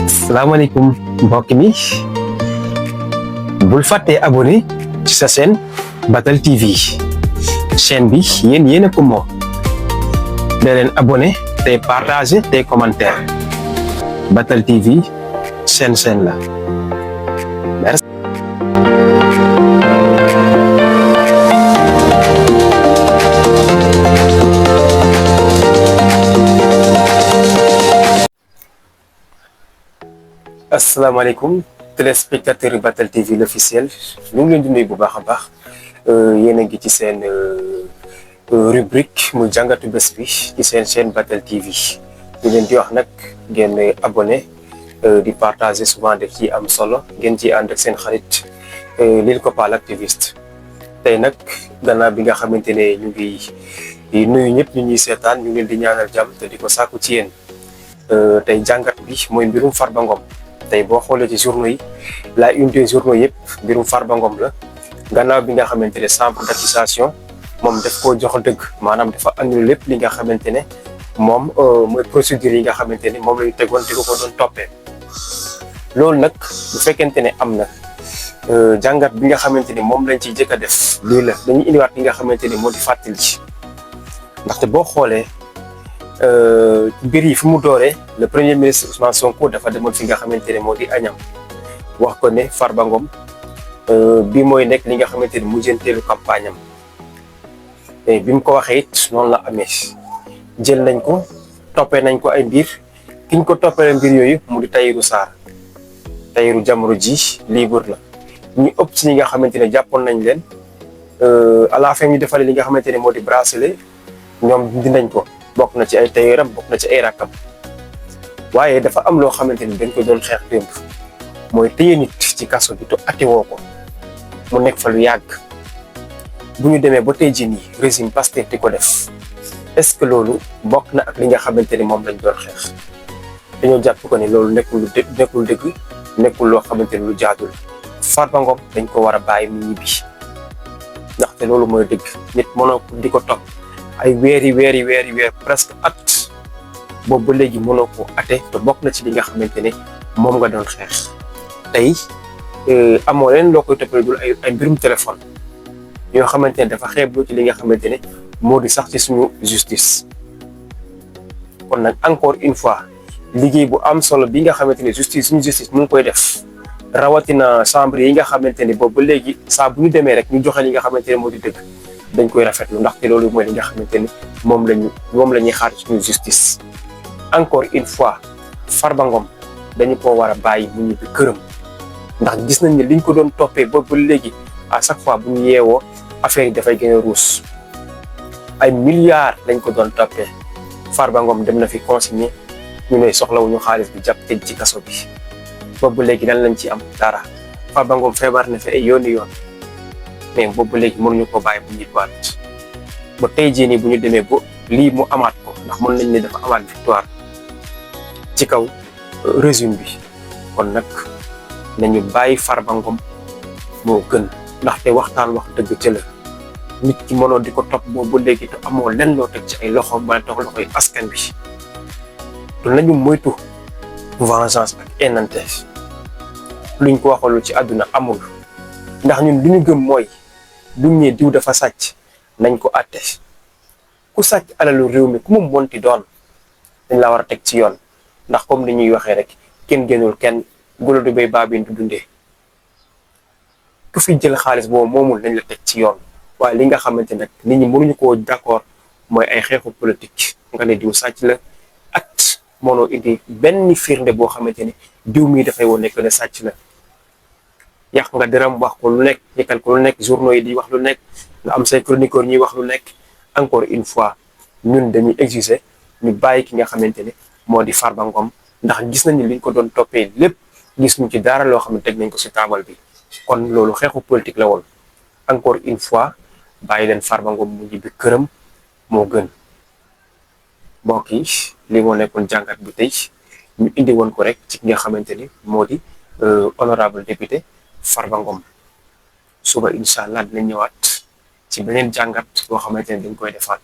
salaamaaleykum mbokk mi bul fàttee abonné ci sa chaîne Batal TV chaîne bi yéen a ko moom da leen abonné tey partagé tey commentaire Batal TV chaîne la merci. asalaamaaleykum téléspectateur Batal TV l'officiel ñu ngi leen di nuyu bu baax a baax yéen a ngi ci seen rubrique mu jàngatu bés bi ci seen chaîne Batal TV ñu leen di wax nag ngeen abonné di partager souvent def ci am solo ngeen ci ànd ak seen xarit Lil Copa l'activiste. tey nag gannaaw bi nga xamante ne ñu ngi nuyu ñëpp ñu ñuy seetaan ñu leen di ñaanal jàmm te di ko sàkku ci yéen tey jàngat bi mooy mbirum Farba Ngom. tey boo xoolee ci journaux yi la une des journaux yëpp mbirum Farba Ngom la gannaaw bi nga xamante ne chambre d'accusation moom daf koo jox dëgg maanaam dafa annulé lépp li nga xamante ne moom mooy procédure yi nga xamante ne moom la ñu tegoon di ko doon toppee. loolu nag bu fekkente ne am na jàngat bi nga xamante ni moom lañ ciy jëkk a def lii la dañuy indiwaat li nga xamante ni moo di fàttali ndaxte boo xoolee. mbir yi fi mu dooree le premier ministre Ousmane Sonko dafa demoon fi nga xamante ne moo di Agnam wax ko ne Farba Ngom bi mooy nekk li nga xamante ne mujjanteelu campagne am et bi mu ko waxee it noonu la amee jël nañ ko toppee nañ ko ay mbir ki ñu ko toppee mbir yooyu mu di Tahirou Sarr Tahirou jamono ji libre la ñu ëpp ci ñi nga xamante ne jàppoon nañ leen à la fin ñu defalee li nga xamante ne moo di bracelet ñoom dinañ ko. bokk na ci ay tayeeram bokk na ci ay rakkam waaye dafa am loo xamante ni dañ ko doon xeex démb mooy téye nit ci kaso bi te atewoo ko mu nekk fa lu yàgg bu ñu demee ba tey jii nii régime Pastef di ko def est-ce que loolu bokk na ak li nga xamante ni moom lañ doon xeex dañoo jàpp ko ni loolu nekkul dëgg nekkul loo xamante ni lu jaadul Farba Ngom dañ ko war a bàyyi mu ñibbi ndaxte loolu mooy dëgg nit mënoo di ko topp ay weer presque at boobu ba léegi mënoo ko ate te bokk na ci li nga xamante ne moom nga doon xeex tey amoo leen loo koy toppee dul ay mbirum téléphone yoo xamante ne dafa xeebloo ci li nga xamante ne moo di sax ci suñu justice. kon nag encore une fois liggéey bu am solo bi nga xamante ne suñu justice mu ngi koy def rawatina chambre yi nga xamante ne boobu ba léegi saa bu ñu demee rek ñu joxe li nga xamante ne moo di dëgg. dañ koy rafetlu ndaxte loolu mooy li nga xamante ni moom la ñuy xaar ci suñu justice encore une fois Farba Ngom dañu ko war a bàyyi mu ñibbi këram ndax gis nañ ne liñ ko doon toppee ba léegi à chaque fois bu ñu yeewoo affaire yi dafay gën a ruus ay milliards lañ ko doon toppee Farba Ngom dem na fi consigné ñu ne soxlawuñu xaalis bi jàpp tëj ci kaso bi ba léegi lan lañ ci am dara Farba Ngom feebar na fi ay yoon mais boobu léegi mënuñu ko bàyyi bu ñibbaat ba tey jii nii bu ñu demee ba lii mu amaat ko ndax mën nañ ne dafa amaat victoire ci kaw régime bi kon nag nañu bàyyi Farba Ngom moo gën ndaxte waxtaan wax dëgg ca la nit ki mënoo di ko topp boobu léegi te amoo lenn loo teg ci ay loxoom wala toog loxoy askan bi te nañu moytu vengeance ak enante luñ ko waxalul ci àdduna amul ndax ñun li ñu gëm mooy. buñ ne diw dafa sàcc nañ ko àtte ku sàcc alalu réew mi ku mu monti doon dañ la war a teg ci yoon ndax comme li ñuy waxee rek kenn génnul kenn golo du bay baabin du dundee ku fi jël xaalis boobu moomul dañ la teg ci yoon waaye li nga xamante nag nit ñi mënuñu koo d'accord mooy ay xeexu politique nga ne diw sàcc la at mënoo indi benn firnde boo xamante ne diw mii dafay woon nekk ne sàcc la yàq nga dërëm wax ko lu nekk yëkkal ko lu nekk journaux yi di wax lu nekk nga am say chroniqueur ñuy wax lu nekk encore une fois ñun dañuy exiger ñu bàyyi ki nga xamante ne moo di Farba Ngom ndax gis nañ ni liñ ko doon toppee lépp gis ñu ci dara loo xam ne teg nañ ko ci taabal bi kon loolu xeexu politique la woon encore une fois bàyyi leen Farba Ngom mu ñibbi këram moo gën mbokk yi li moo nekkoon jàngat bi tey ñu indi woon ko rek ci ki nga xamante ni moo di honorable député Farba Ngom suba incha allah dinañ ñëwaat ci beneen jàngat boo xamante ne dañ koy defaat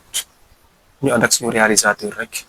ñu ànd ak suñu réalisateur rek